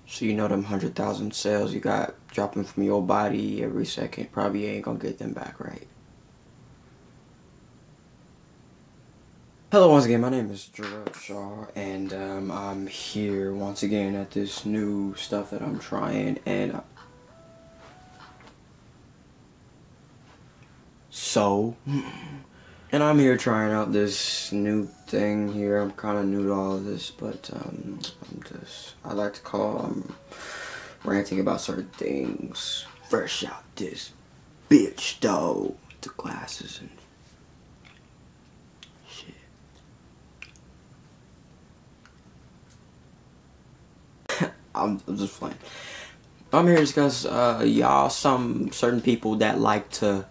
So you know them 100,000 cells you got dropping from your body every second probably ain't gonna get them back, right? Hello once again, my name is Gerard Shaw, and I'm here once again at this new stuff that I'm trying, and I'm here trying out this new thing here. I'm kind of new to all of this, but I like to call ranting about certain things. Fresh out this bitch though, the glasses and shit. I'm just playing. I'm here to discuss y'all some certain people that like to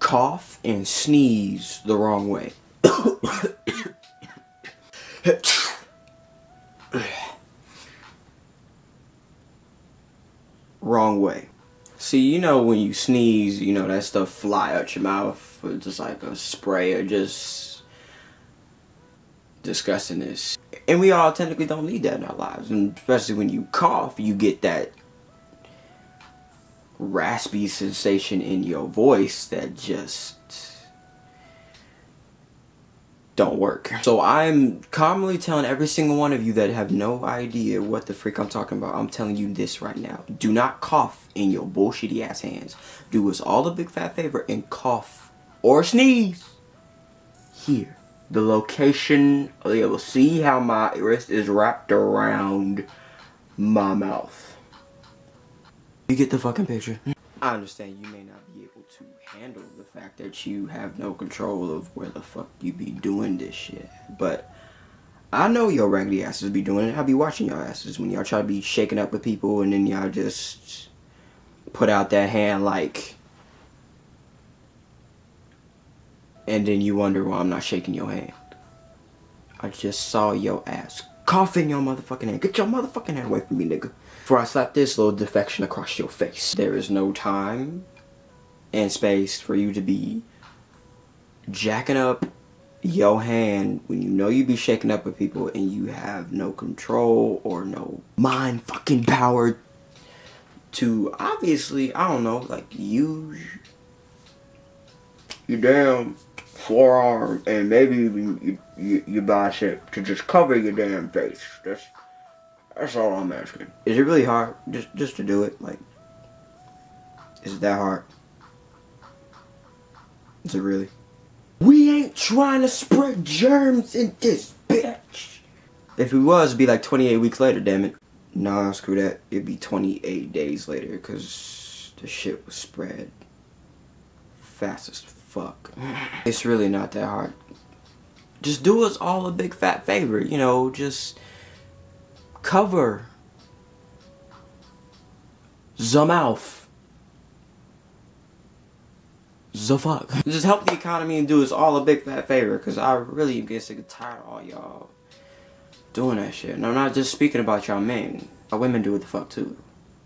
cough and sneeze the wrong way. Wrong way. See, you know when you sneeze, you know that stuff fly out your mouth, or just like a spray, or just disgustingness. And we all technically don't need that in our lives, and especially when you cough, you get that raspy sensation in your voice that just don't work. So I'm commonly telling every single one of you that have no idea what the freak I'm talking about, I'm telling you this right now. Do not cough in your bullshitty ass hands. Do us all a big fat favor and cough or sneeze here. The location, you will see how my wrist is wrapped around my mouth. You get the fucking picture? I understand you may not be able to handle the fact that you have no control of where the fuck you be doing this shit, but I know your raggedy asses be doing it. I be watching y'all asses when y'all try to be shaking up with people and then y'all just put out that hand like, and then you wonder why I'm not shaking your hand. I just saw your ass coughing your motherfucking hand. Get your motherfucking hand away from me, nigga. Before I slap this little defection across your face. There is no time and space for you to be jacking up your hand when you know you be shaking up with people and you have no control or no mind fucking power to obviously, I don't know, like use your damn forearm and maybe even your bicep to just cover your damn face. That's all I'm asking. Is it really hard just to do it? Like, is it that hard? Is it really? We ain't trying to spread germs in this bitch. If it was, it'd be like 28 weeks later, damn it. Nah, screw that. It'd be 28 days later, because the shit was spread fast as fuck. It's really not that hard. Just do us all a big fat favor, you know, just cover the mouth. The fuck. Just help the economy and do us all a big fat favor, because I really get sick and tired of all y'all doing that shit. And I'm not just speaking about y'all men. Our women do what the fuck too.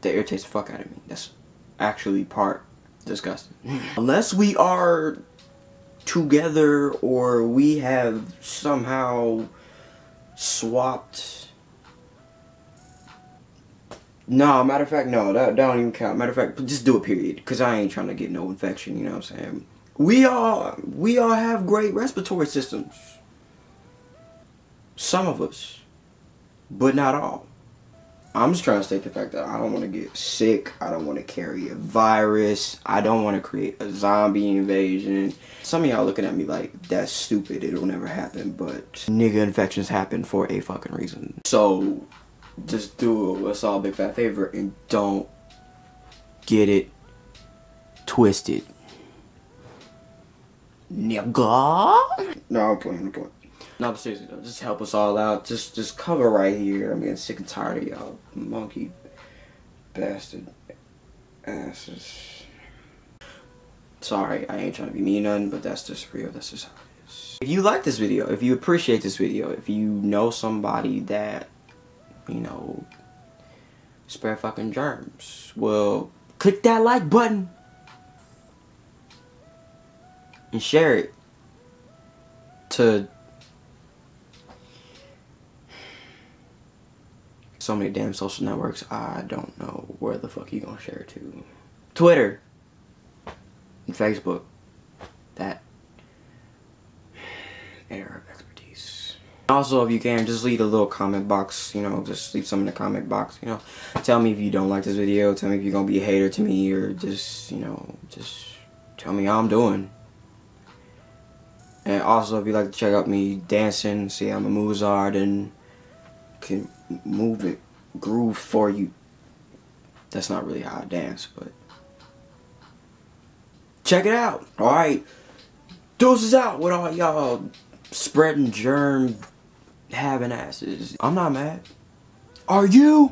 That irritates the fuck out of me. That's actually part disgusting. Unless we are together or we have somehow swapped. No, matter of fact, no, that don't even count. Matter of fact, just do it, period. Because I ain't trying to get no infection, you know what I'm saying? We all have great respiratory systems. Some of us. But not all. I'm just trying to state the fact that I don't want to get sick. I don't want to carry a virus. I don't want to create a zombie invasion. Some of y'all looking at me like, that's stupid. It'll never happen. But nigga, infections happen for a fucking reason. So just do us all a big fat favor and don't get it twisted. Nigga. No, I'm playing. No, but seriously though, just help us all out. Just cover right here. I'm getting sick and tired of y'all monkey bastard asses. Sorry, I ain't trying to be mean nothing, but that's just real. That's just how it is. If you like this video, if you appreciate this video, if you know somebody that, you know, spread fucking germs, well, click that like button and share it to So many damn social networks, I don't know where the fuck you gonna share it to. Twitter and Facebook. That area of expertise. Also, if you can, just leave a little comment box, you know, just leave some in the comment box, you know. Tell me if you don't like this video, tell me if you're gonna be a hater to me, or just, you know, just tell me how I'm doing. And also, if you like to check out me dancing, see I'm a Muzard and can move it, groove for you. That's not really how I dance, but check it out. Alright, deuces out with all y'all spreading germ having asses. I'm not mad. Are you?